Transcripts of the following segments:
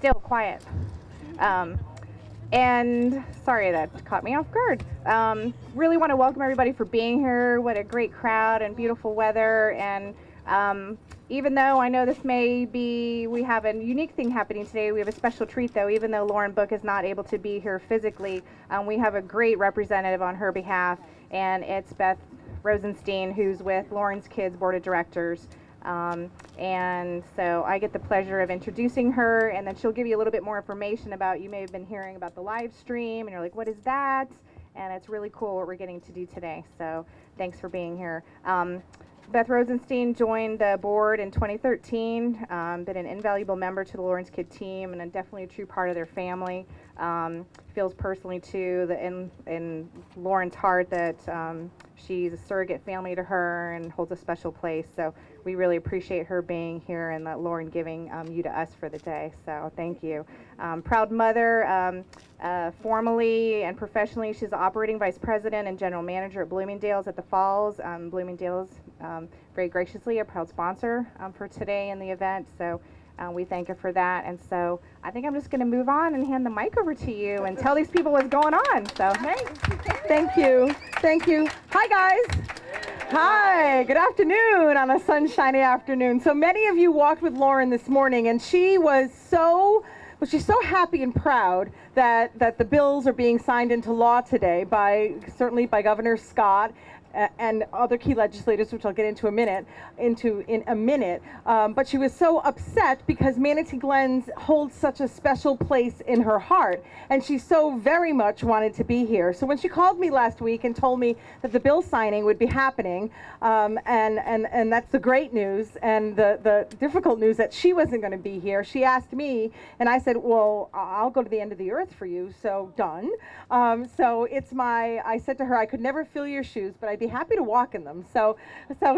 still quiet. Um, and sorry, that caught me off guard. Really want to welcome everybody for being here. What a great crowd and beautiful weather. And even though I know this may be, we have a unique thing happening today. We have a special treat though. Even though Lauren Book is not able to be here physically, we have a great representative on her behalf, and it's Beth Rosenstein, who's with Lauren's Kids Board of Directors. And so I get the pleasure of introducing her, and then she'll give you a little bit more information about, you may have been hearing about the live stream, and you're like, what is that? And it's really cool what we're getting to do today. So thanks for being here. Beth Rosenstein joined the board in 2013, been an invaluable member to the Lauren's Kid team, and definitely a true part of their family. Feels personally too that in Lauren's heart that she's a surrogate family to her and holds a special place. So we really appreciate her being here, and that Lauren giving you to us for the day. So thank you. Proud mother, formally and professionally, she's the operating vice president and general manager at Bloomingdale's at the Falls. Bloomingdale's very graciously a proud sponsor for today in the event. So we thank her for that. And so I think I'm just going to move on and hand the mic over to you and tell these people what's going on. So hey. Thank you. Thank you. Hi, guys. Hi. Good afternoon on a sunshiny afternoon. So many of you walked with Lauren this morning, and she's so happy and proud that the bills are being signed into law today certainly by Governor Scott and other key legislators, which I'll get into in a minute. But she was so upset because Manatee Glens holds such a special place in her heart, and she so very much wanted to be here. So when she called me last week and told me that the bill signing would be happening, and that's the great news, and the difficult news that she wasn't going to be here, she asked me, and I said, well, I'll go to the end of the earth for you, so done. So I said to her, I could never fill your shoes, but I'd be happy to walk in them. So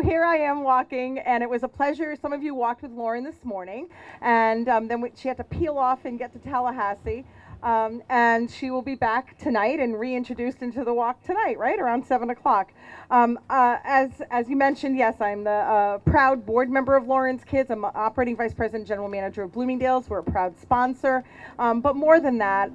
here I am walking, and it was a pleasure. Some of you walked with Lauren this morning, and then she had to peel off and get to Tallahassee, and she will be back tonight and reintroduced into the walk tonight, right around 7 o'clock. As you mentioned, yes, I'm the proud board member of Lauren's Kids. I'm operating vice president, general manager of Bloomingdale's. We're a proud sponsor, but more than that,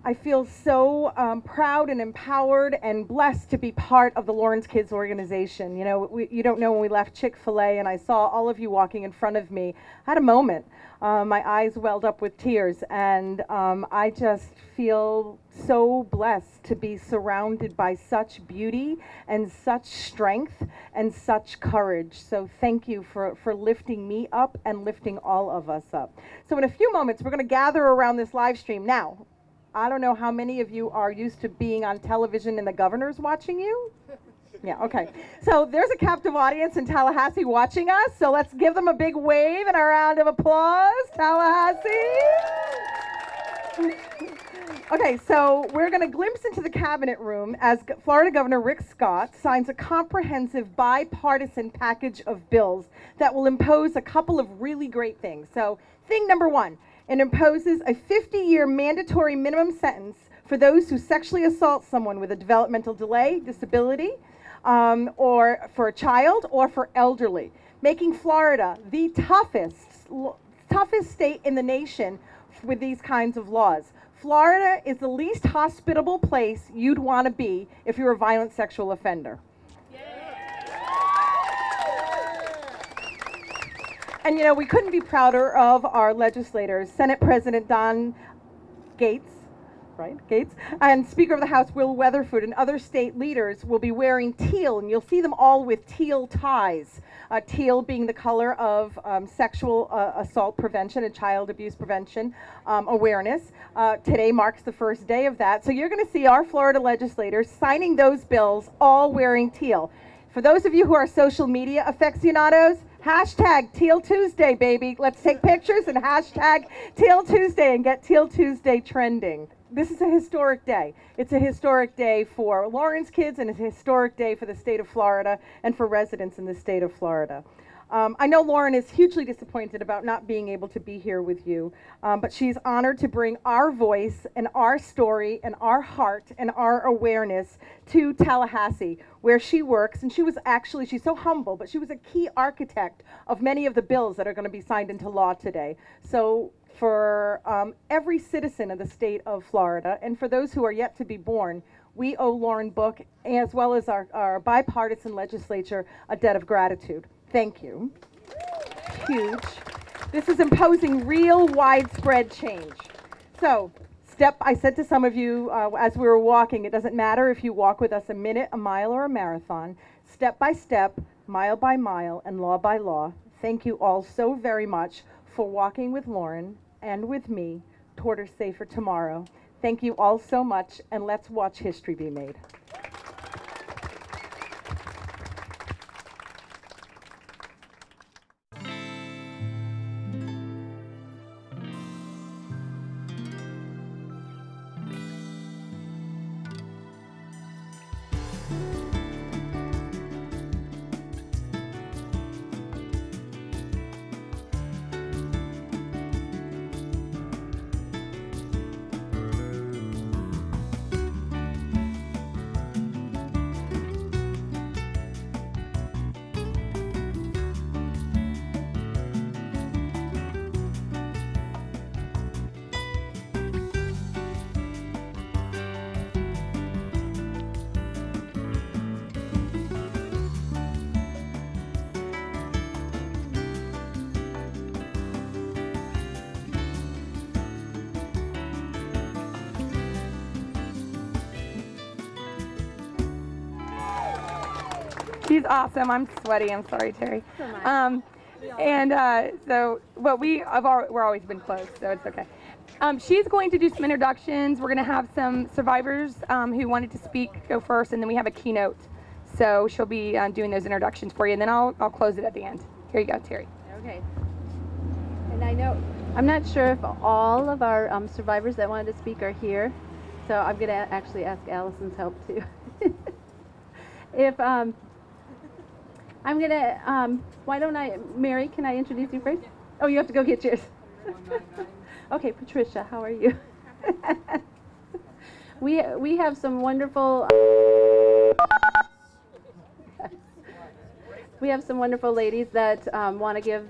I feel so proud and empowered and blessed to be part of the Lauren's Kids organization. You know, you don't know, when we left Chick-fil-A and I saw all of you walking in front of me, I had a moment. My eyes welled up with tears, and I just feel so blessed to be surrounded by such beauty and such strength and such courage. So thank you for lifting me up and lifting all of us up. So in a few moments, we're going to gather around this live stream. Now, I don't know how many of you are used to being on television and the governor's watching you. Yeah, okay. So there's a captive audience in Tallahassee watching us, so let's give them a big wave and a round of applause, Tallahassee. Okay, so we're going to glimpse into the cabinet room as Florida Governor Rick Scott signs a comprehensive bipartisan package of bills that will impose a couple of really great things. So thing number one, it imposes a 50-year mandatory minimum sentence for those who sexually assault someone with a developmental delay, disability, or for a child, or for elderly, making Florida the toughest state in the nation with these kinds of laws. Florida is the least hospitable place you'd want to be if you're a violent sexual offender. And you know, we couldn't be prouder of our legislators. Senate President Don Gates, and Speaker of the House Will Weatherford, and other state leaders will be wearing teal, and you'll see them all with teal ties. Teal being the color of sexual assault prevention and child abuse prevention awareness. Today marks the first day of that. So you're going to see our Florida legislators signing those bills, all wearing teal. For those of you who are social media aficionados, hashtag Teal Tuesday, baby. Let's take pictures and hashtag Teal Tuesday and get Teal Tuesday trending. This is a historic day. It's a historic day for Lauren's Kids, and it's a historic day for the state of Florida and for residents in the state of Florida. I know Lauren is hugely disappointed about not being able to be here with you, but she's honored to bring our voice and our story and our heart and our awareness to Tallahassee, where she works. And she's so humble, but she was a key architect of many of the bills that are going to be signed into law today. So for every citizen of the state of Florida, and for those who are yet to be born, we owe Lauren Book, as well as our bipartisan legislature, a debt of gratitude. Thank you. Huge. This is imposing real widespread change. So, I said to some of you as we were walking, it doesn't matter if you walk with us a minute, a mile, or a marathon, step by step, mile by mile, and law by law. Thank you all so very much for walking with Lauren and with me toward a safer tomorrow. Thank you all so much, and let's watch history be made. She's awesome. I'm sweaty. I'm sorry, Terry. We're always been close, so it's okay. She's going to do some introductions. We're going to have some survivors who wanted to speak go first, and then we have a keynote. So she'll be doing those introductions for you, and then I'll close it at the end. Here you go, Terry. Okay. And I'm not sure if all of our survivors that wanted to speak are here, so I'm going to actually ask Allison's help too. I'm going to, why don't Mary, can I introduce you first? Oh, you have to go get yours. Okay, Patricia, how are you? We have some wonderful, ladies that want to give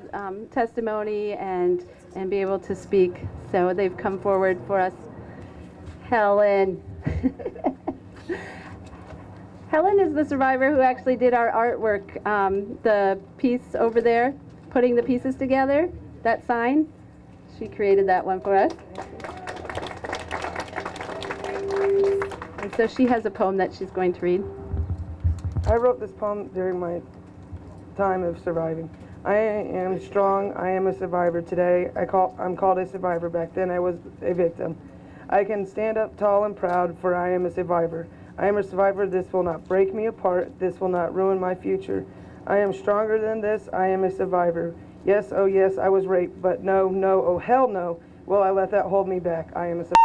testimony and be able to speak. So they've come forward for us. Helen. Helen is the survivor who actually did our artwork, the piece over there, putting the pieces together, that sign. She created that one for us. And so she has a poem that she's going to read. I wrote this poem during my time of surviving. I am strong, I am a survivor today. I'm called a survivor. Back then I was a victim. I can stand up tall and proud, for I am a survivor. I am a survivor. This will not break me apart. This will not ruin my future. I am stronger than this. I am a survivor. Yes, oh yes, I was raped, but no, no, oh hell no. Will I let that hold me back? I am a survivor.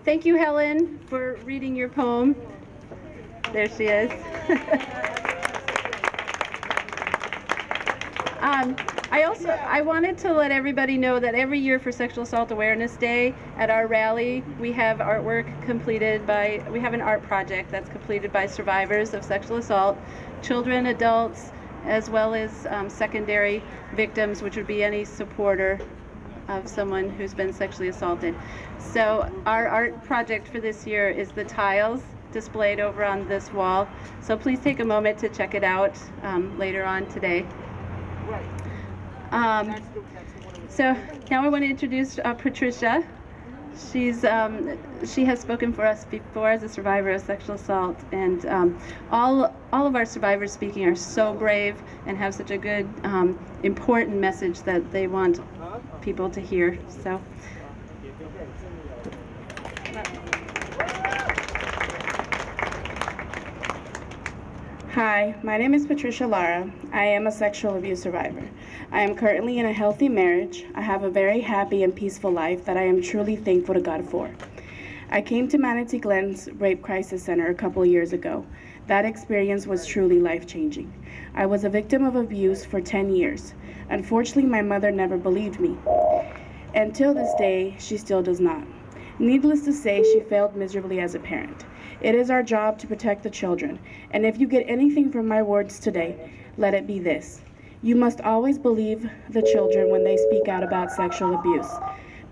Thank you, Helen, for reading your poem. There she is. I wanted to let everybody know that every year for Sexual Assault Awareness Day at our rally, we have artwork we have an art project that's completed by survivors of sexual assault, children, adults, as well as secondary victims, which would be any supporter of someone who's been sexually assaulted. So our art project for this year is the tiles displayed over on this wall. So please take a moment to check it out later on today. So now I want to introduce Patricia. She has spoken for us before as a survivor of sexual assault, and all of our survivors speaking are so brave and have such a good, important message that they want people to hear. So. Hi, my name is Patricia Lara. I am a sexual abuse survivor. I am currently in a healthy marriage. I have a very happy and peaceful life that I am truly thankful to God for. I came to Manatee Glen's Rape Crisis Center a couple of years ago. That experience was truly life-changing. I was a victim of abuse for 10 years. Unfortunately, my mother never believed me. And till this day, she still does not. Needless to say, she failed miserably as a parent. It is our job to protect the children, and if you get anything from my words today, let it be this. You must always believe the children when they speak out about sexual abuse,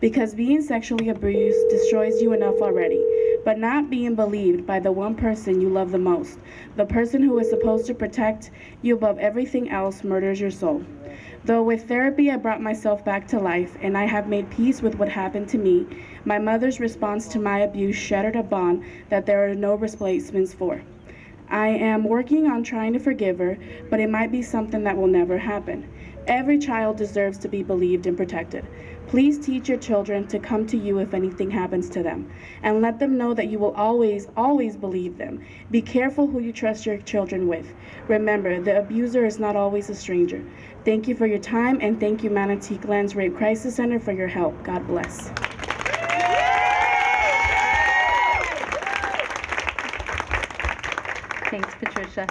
because being sexually abused destroys you enough already, but not being believed by the one person you love the most, the person who is supposed to protect you above everything else, murders your soul. Though with therapy I brought myself back to life and I have made peace with what happened to me, my mother's response to my abuse shattered a bond that there are no replacements for. I am working on trying to forgive her, but it might be something that will never happen. Every child deserves to be believed and protected. Please teach your children to come to you if anything happens to them, and let them know that you will always, always believe them. Be careful who you trust your children with. Remember, the abuser is not always a stranger. Thank you for your time, and thank you Manatee Glen's Rape Crisis Center for your help. God bless. Thanks, Patricia.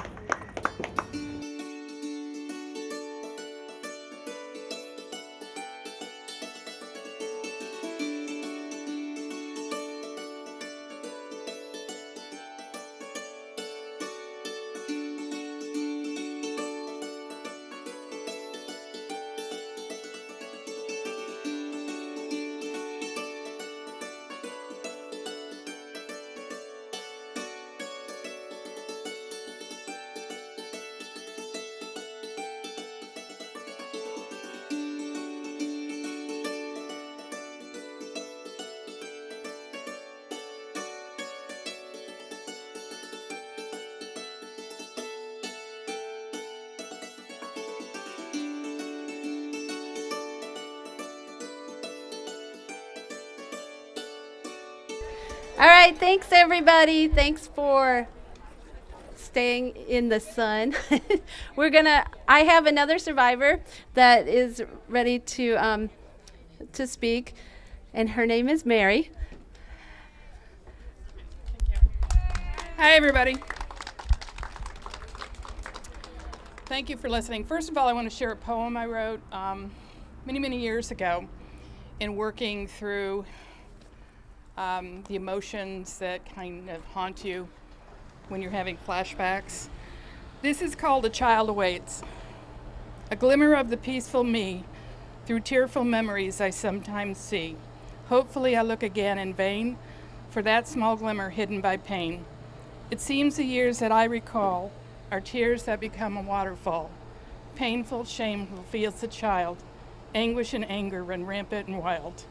All right, thanks everybody. Thanks for staying in the sun. I have another survivor that is ready to speak, and her name is Mary. Hi everybody. Thank you for listening. First of all, I want to share a poem I wrote many years ago in working through the emotions that kind of haunt you when you're having flashbacks. This is called A Child Awaits. A glimmer of the peaceful me through tearful memories I sometimes see. Hopefully I look again in vain for that small glimmer hidden by pain. It seems the years that I recall are tears that become a waterfall. Painful, shameful feels the child. Anguish and anger run rampant and wild.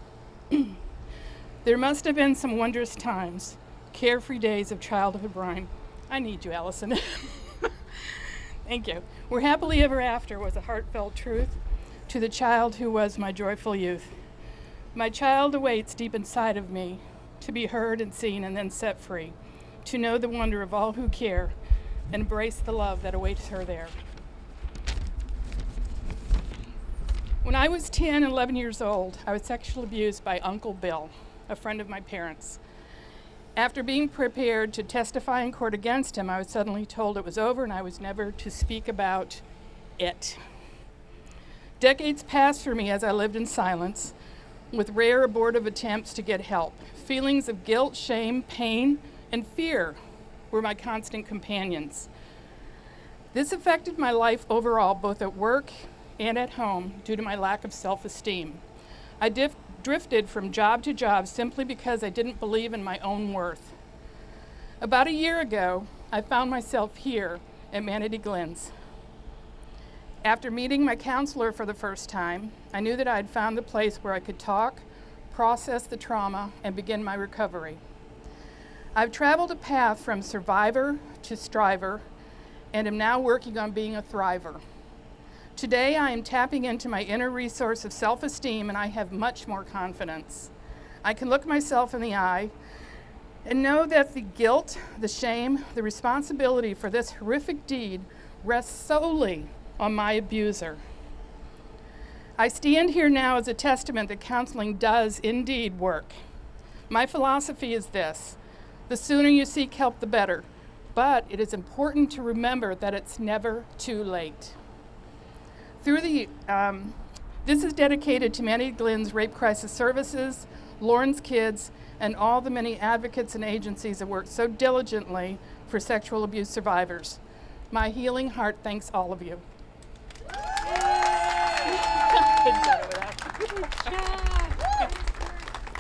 There must have been some wondrous times, carefree days of childhood rhyme. I need you, Allison. Thank you. Where happily ever after was a heartfelt truth to the child who was my joyful youth. My child awaits deep inside of me to be heard and seen and then set free, to know the wonder of all who care and embrace the love that awaits her there. When I was 10, 11 years old, I was sexually abused by Uncle Bill, a friend of my parents. After being prepared to testify in court against him, I was suddenly told it was over and I was never to speak about it. Decades passed for me as I lived in silence, with rare abortive attempts to get help. Feelings of guilt, shame, pain, and fear were my constant companions. This affected my life overall, both at work and at home, due to my lack of self-esteem. I drifted from job to job simply because I didn't believe in my own worth. About a year ago, I found myself here at Manatee Glen's. After meeting my counselor for the first time, I knew that I had found the place where I could talk, process the trauma, and begin my recovery. I've traveled a path from survivor to striver, and am now working on being a thriver. Today, I am tapping into my inner resource of self-esteem, and I have much more confidence. I can look myself in the eye and know that the guilt, the shame, the responsibility for this horrific deed rests solely on my abuser. I stand here now as a testament that counseling does indeed work. My philosophy is this: the sooner you seek help, the better. But it is important to remember that it's never too late. This is dedicated to Mandy Glenn's Rape Crisis Services, Lauren's Kids, and all the many advocates and agencies that work so diligently for sexual abuse survivors. My healing heart thanks all of you.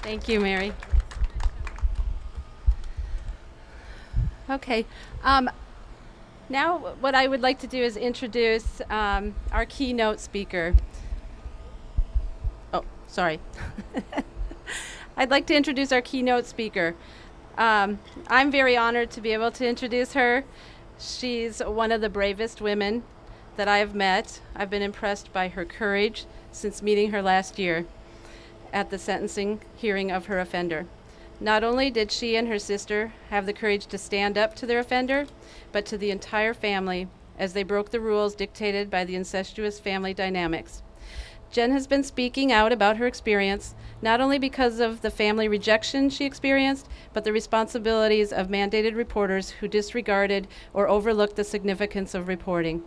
Thank you, Mary. Okay. Now what I would like to do is introduce our keynote speaker. Oh, sorry. I'd like to introduce our keynote speaker. I'm very honored to be able to introduce her. She's one of the bravest women that I have met. I've been impressed by her courage since meeting her last year at the sentencing hearing of her offender. Not only did she and her sister have the courage to stand up to their offender, but to the entire family as they broke the rules dictated by the incestuous family dynamics. Jen has been speaking out about her experience, not only because of the family rejection she experienced, but the responsibilities of mandated reporters who disregarded or overlooked the significance of reporting.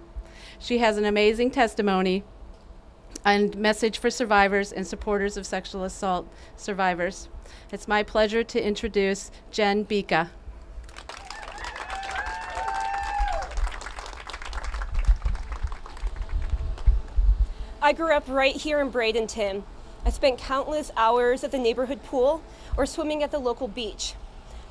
She has an amazing testimony and message for survivors and supporters of sexual assault survivors. It's my pleasure to introduce Jen Bika. I grew up right here in Bradenton. I spent countless hours at the neighborhood pool or swimming at the local beach.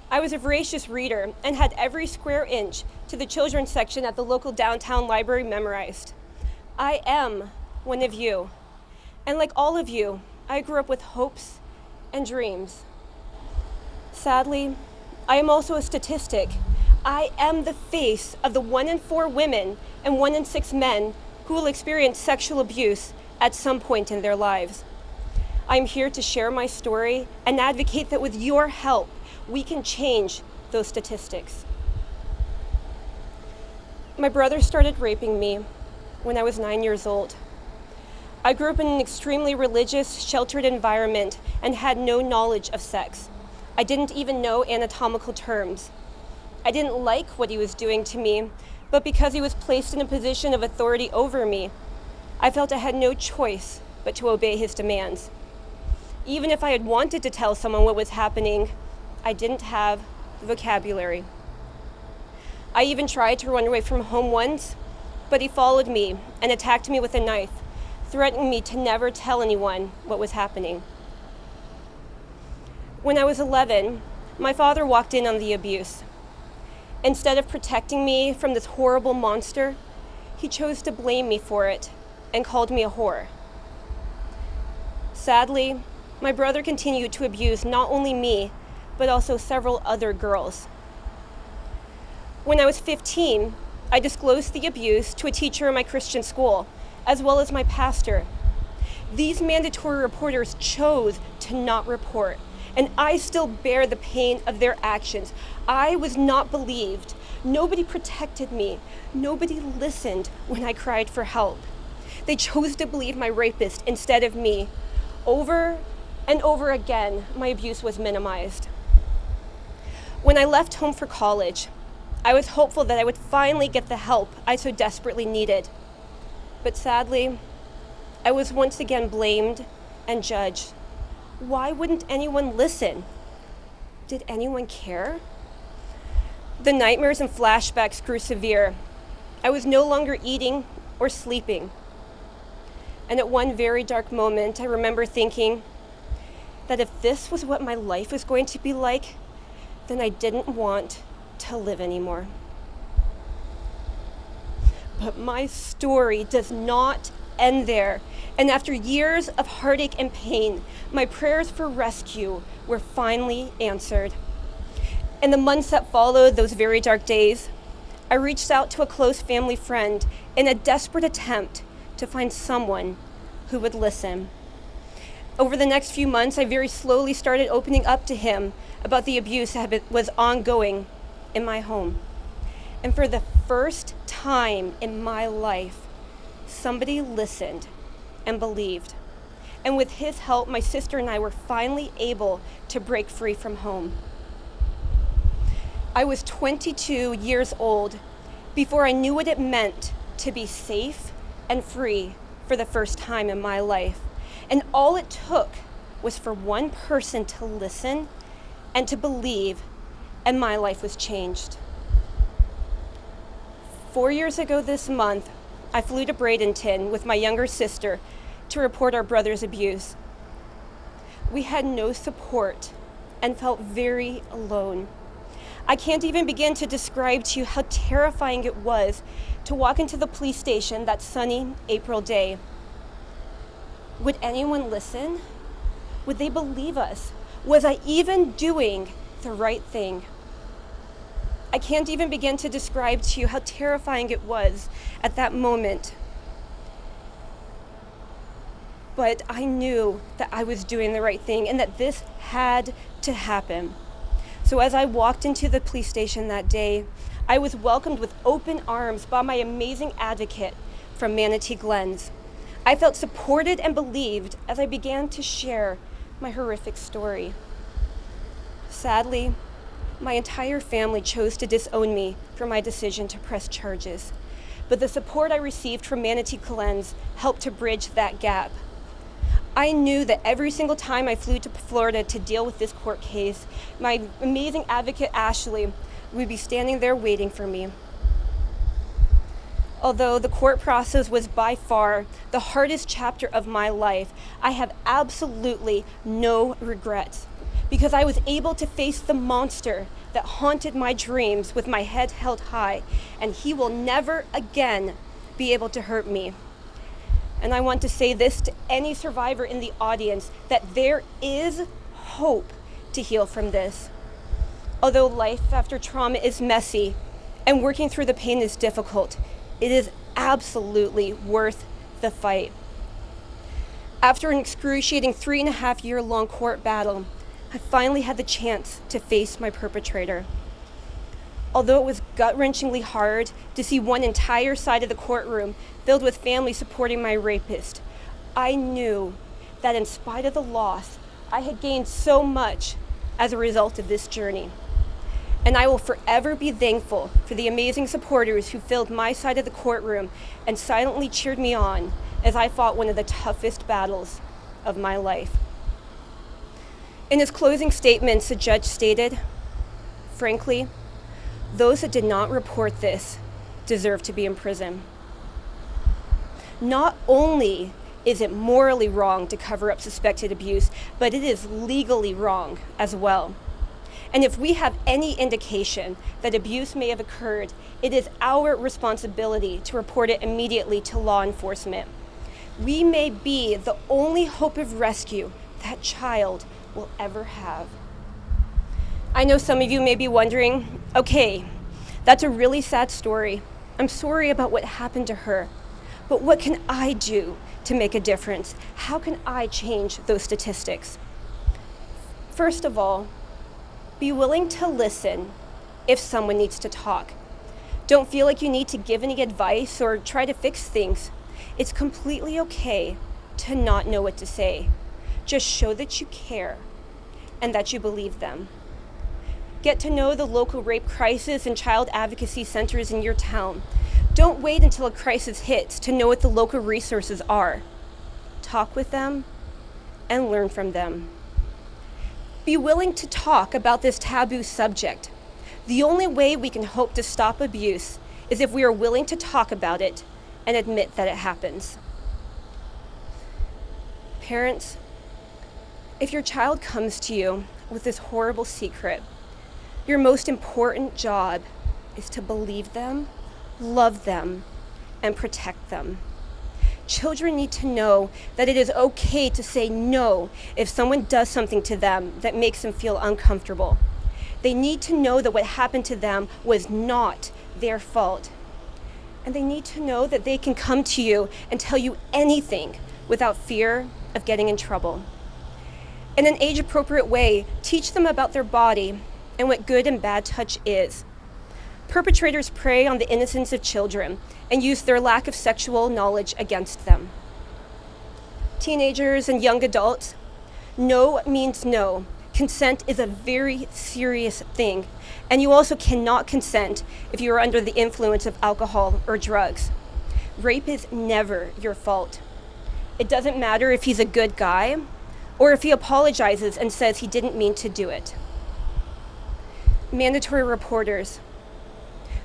I was a voracious reader and had every square inch to the children's section at the local downtown library memorized. I am one of you. And like all of you, I grew up with hopes and dreams. Sadly, I am also a statistic. I am the face of the 1 in 4 women and 1 in 6 men who will experience sexual abuse at some point in their lives. I'm here to share my story and advocate that with your help, we can change those statistics. My brother started raping me when I was 9 years old. I grew up in an extremely religious, sheltered environment and had no knowledge of sex. I didn't even know anatomical terms. I didn't like what he was doing to me, but because he was placed in a position of authority over me, I felt I had no choice but to obey his demands. Even if I had wanted to tell someone what was happening, I didn't have the vocabulary. I even tried to run away from home once, but he followed me and attacked me with a knife, threatening me to never tell anyone what was happening. When I was 11, my father walked in on the abuse. Instead of protecting me from this horrible monster, he chose to blame me for it and called me a whore. Sadly, my brother continued to abuse not only me, but also several other girls. When I was 15, I disclosed the abuse to a teacher in my Christian school, as well as my pastor. These mandatory reporters chose to not report, and I still bear the pain of their actions. I was not believed. Nobody protected me. Nobody listened when I cried for help. They chose to believe my rapist instead of me. Over and over again, my abuse was minimized. When I left home for college, I was hopeful that I would finally get the help I so desperately needed. But sadly, I was once again blamed and judged. Why wouldn't anyone listen? Did anyone care? The nightmares and flashbacks grew severe. I was no longer eating or sleeping. And at one very dark moment, I remember thinking that if this was what my life was going to be like, then I didn't want to live anymore. But my story does not end there. And after years of heartache and pain, my prayers for rescue were finally answered. In the months that followed those very dark days, I reached out to a close family friend in a desperate attempt to find someone who would listen. Over the next few months, I very slowly started opening up to him about the abuse that was ongoing in my home. And for the first time in my life, somebody listened and believed. And with his help, my sister and I were finally able to break free from home. I was 22 years old before I knew what it meant to be safe and free for the first time in my life. And all it took was for one person to listen and to believe, and my life was changed. 4 years ago this month, I flew to Bradenton with my younger sister to report our brother's abuse. We had no support and felt very alone. I can't even begin to describe to you how terrifying it was to walk into the police station that sunny April day. Would anyone listen? Would they believe us? Was I even doing the right thing? I can't even begin to describe to you how terrifying it was at that moment. But I knew that I was doing the right thing and that this had to happen. So as I walked into the police station that day, I was welcomed with open arms by my amazing advocate from Manatee Glens. I felt supported and believed as I began to share my horrific story. Sadly, my entire family chose to disown me for my decision to press charges. But the support I received from Manatee Glens helped to bridge that gap. I knew that every single time I flew to Florida to deal with this court case, my amazing advocate, Ashley, would be standing there waiting for me. Although the court process was by far the hardest chapter of my life, I have absolutely no regrets because I was able to face the monster that haunted my dreams with my head held high, and he will never again be able to hurt me. And I want to say this to any survivor in the audience, that there is hope to heal from this. Although life after trauma is messy and working through the pain is difficult, it is absolutely worth the fight. After an excruciating 3.5-year-long court battle, I finally had the chance to face my perpetrator. Although it was gut-wrenchingly hard to see one entire side of the courtroom filled with family supporting my rapist, I knew that in spite of the loss, I had gained so much as a result of this journey. And I will forever be thankful for the amazing supporters who filled my side of the courtroom and silently cheered me on as I fought one of the toughest battles of my life. In his closing statements, the judge stated, "Frankly, those that did not report this deserve to be in prison." Not only is it morally wrong to cover up suspected abuse, but it is legally wrong as well. And if we have any indication that abuse may have occurred, it is our responsibility to report it immediately to law enforcement. We may be the only hope of rescue that child will ever have. I know some of you may be wondering, okay, that's a really sad story. I'm sorry about what happened to her, but what can I do to make a difference? How can I change those statistics? First of all, be willing to listen if someone needs to talk. Don't feel like you need to give any advice or try to fix things. It's completely okay to not know what to say. Just show that you care and that you believe them. Get to know the local rape crisis and child advocacy centers in your town. Don't wait until a crisis hits to know what the local resources are. Talk with them and learn from them. Be willing to talk about this taboo subject. The only way we can hope to stop abuse is if we are willing to talk about it and admit that it happens. Parents, if your child comes to you with this horrible secret, your most important job is to believe them, love them, and protect them. Children need to know that it is okay to say no if someone does something to them that makes them feel uncomfortable. They need to know that what happened to them was not their fault. And they need to know that they can come to you and tell you anything without fear of getting in trouble. In an age-appropriate way, teach them about their body and what good and bad touch is. Perpetrators prey on the innocence of children and use their lack of sexual knowledge against them. teenagers, and young adults, no means no. Consent is a very serious thing, and you also cannot consent if you are under the influence of alcohol or drugs. Rape is never your fault. It doesn't matter if he's a good guy or if he apologizes and says he didn't mean to do it. Mandatory reporters,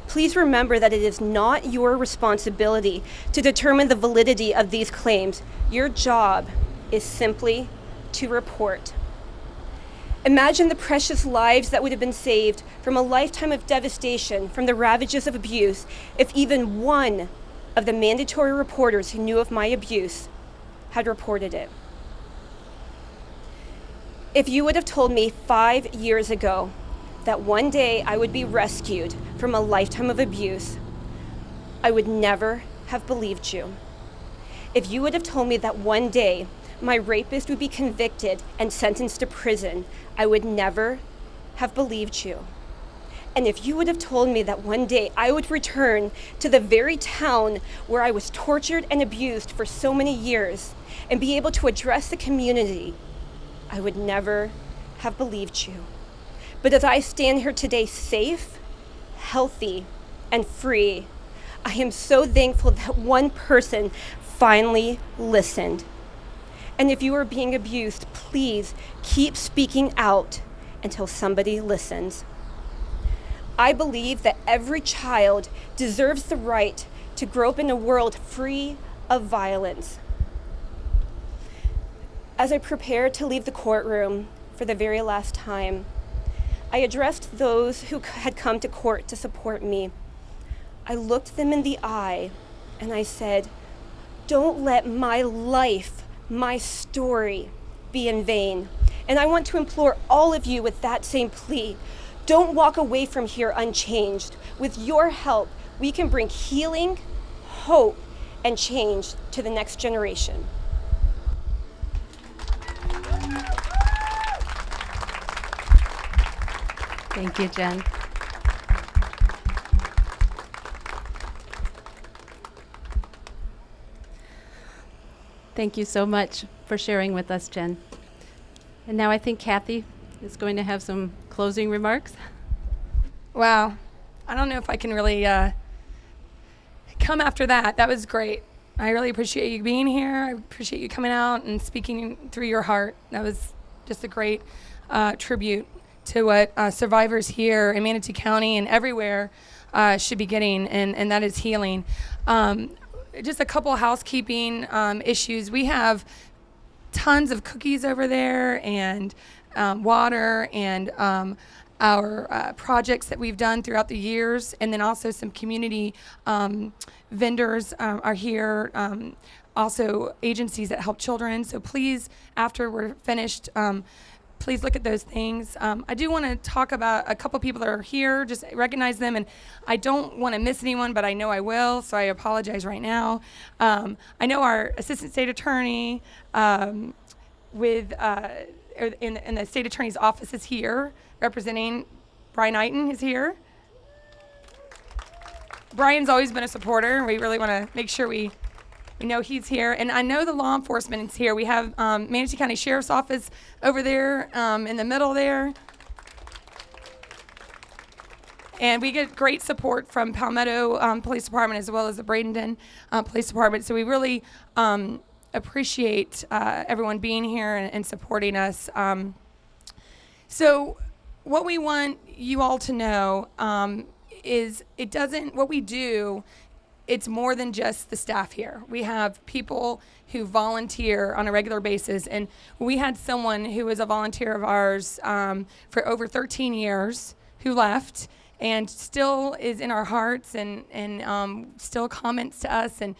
please remember that it is not your responsibility to determine the validity of these claims. Your job is simply to report. Imagine the precious lives that would have been saved from a lifetime of devastation from the ravages of abuse if even one of the mandatory reporters who knew of my abuse had reported it. If you would have told me 5 years ago that one day I would be rescued from a lifetime of abuse, I would never have believed you. If you would have told me that one day my rapist would be convicted and sentenced to prison, I would never have believed you. And if you would have told me that one day I would return to the very town where I was tortured and abused for so many years and be able to address the community, I would never have believed you. But as I stand here today safe, healthy, and free, I am so thankful that one person finally listened. And if you are being abused, please keep speaking out until somebody listens. I believe that every child deserves the right to grow up in a world free of violence. As I prepared to leave the courtroom for the very last time, I addressed those who had come to court to support me. I looked them in the eye and I said, "Don't let my life, my story, be in vain." And I want to implore all of you with that same plea. Don't walk away from here unchanged. With your help, we can bring healing, hope, and change to the next generation. Thank you, Jen. Thank you so much for sharing with us, Jen. And now I think Kathy is going to have some closing remarks. Wow. I don't know if I can really come after that. That was great. I really appreciate you being here. I appreciate you coming out and speaking through your heart. That was just a great tribute to what survivors here in Manatee County and everywhere should be getting, and that is healing. Just a couple housekeeping issues. We have tons of cookies over there and water and our projects that we've done throughout the years, and then also some community vendors are here, also agencies that help children. So please, after we're finished, please look at those things. I do want to talk about a couple people that are here, just recognize them, and I don't want to miss anyone, but I know I will, so I apologize right now. I know our Assistant State Attorney in the State Attorney's office is here, representing Brian Knighton is here. Brian's always been a supporter. We really want to make sure we know he's here. And I know the law enforcement is here. We have Manatee County Sheriff's Office over there in the middle there. And we get great support from Palmetto Police Department as well as the Bradenton Police Department. So we really appreciate everyone being here and supporting us. So what we want you all to know is what we do, it's more than just the staff here. We have people who volunteer on a regular basis, and we had someone who was a volunteer of ours for over 13 years who left and still is in our hearts and still comments to us and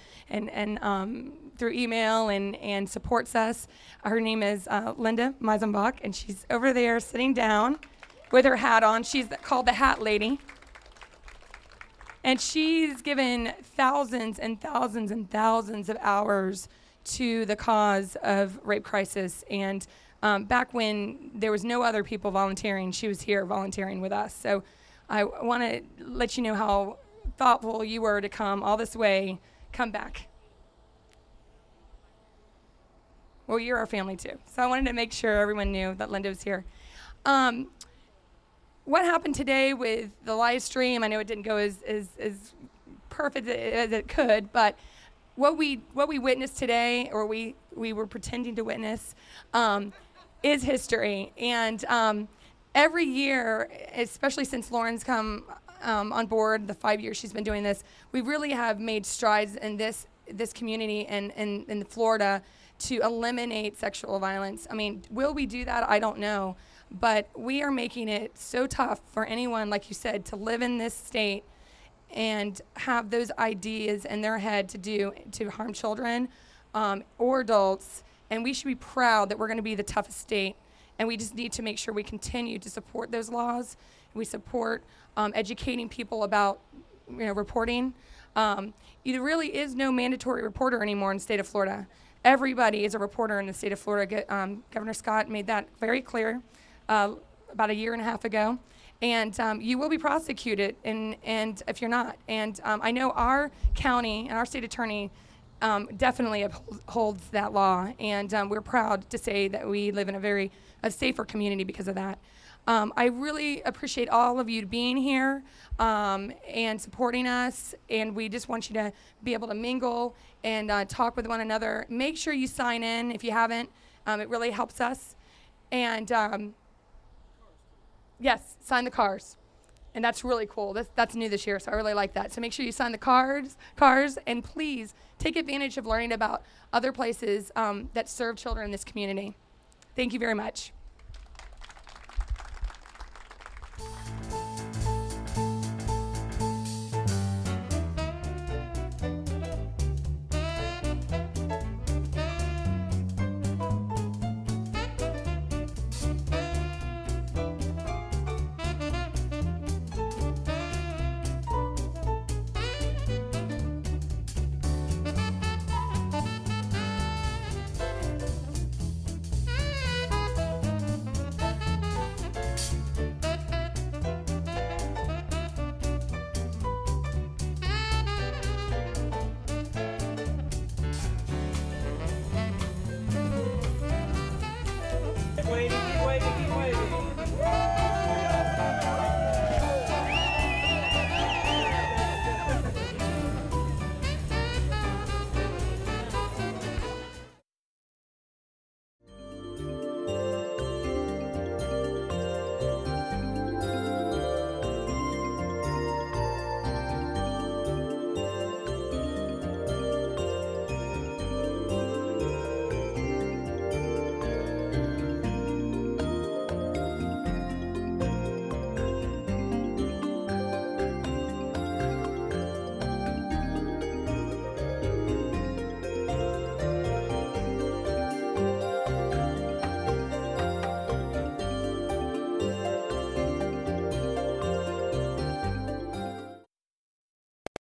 through email and supports us. Her name is Linda Meisenbach, and she's over there sitting down with her hat on. She's called the Hat Lady. And she's given thousands and thousands and thousands of hours to the cause of rape crisis. And back when there was no other people volunteering, she was here volunteering with us. So I want to let you know how thoughtful you were to come all this way. Come back. Well, you're our family too. So I wanted to make sure everyone knew that Linda was here. What happened today with the live stream, I know it didn't go as perfect as it could, but what we witnessed today, or we were pretending to witness, is history. And every year, especially since Lauren's come on board, the 5 years she's been doing this, we really have made strides in this community and in Florida to eliminate sexual violence. I mean, will we do that? I don't know. But we are making it so tough for anyone, like you said, to live in this state and have those ideas in their head to harm children or adults. And we should be proud that we're going to be the toughest state. And we just need to make sure we continue to support those laws. We support educating people about reporting. There really is no mandatory reporter anymore in the state of Florida. Everybody is a reporter in the state of Florida. Governor Scott made that very clear about a year and a half ago. And you will be prosecuted and if you're not. And I know our county and our state attorney definitely upholds that law. And we're proud to say that we live in a safer community because of that. I really appreciate all of you being here and supporting us, and we just want you to be able to mingle and talk with one another. Make sure you sign in if you haven't. It really helps us. And yes, sign the cars. And that's really cool. That's new this year, so I really like that. So make sure you sign the cars, and please take advantage of learning about other places that serve children in this community. Thank you very much.